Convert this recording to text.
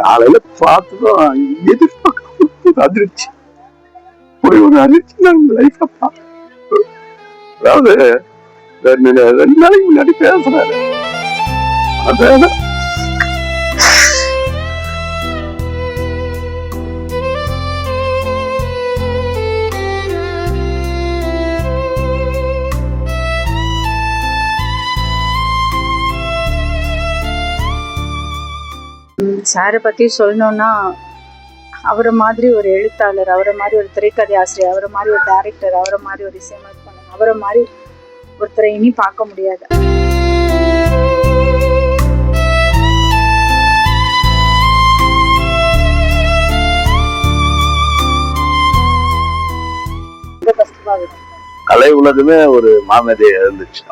காலையில பார்த்ததும் எதிர்பார்க்க அதிர்ச்சி, போய் ஒரு அதிர்ச்சி நான் லைஃப்ல பார்த்தேன். அதாவது 2 நாளைக்கு முன்னாடி பேசுறாரு. அதான் சாரை பற்றி சொல்லணும்னா, அவரை மாதிரி ஒரு எழுத்தாளர், அவரை மாதிரி ஒரு திரைக்கதை ஆசிரியர், அவரை மாதிரி ஒரு டைரக்டர், அவரை மாதிரி ஒரு இசையமைப்பாளர், அவரை மாதிரி ஒருத்தரை இனி பார்க்க முடியாது. கலை உலகமே ஒரு மாமேதையா இருந்துச்சு.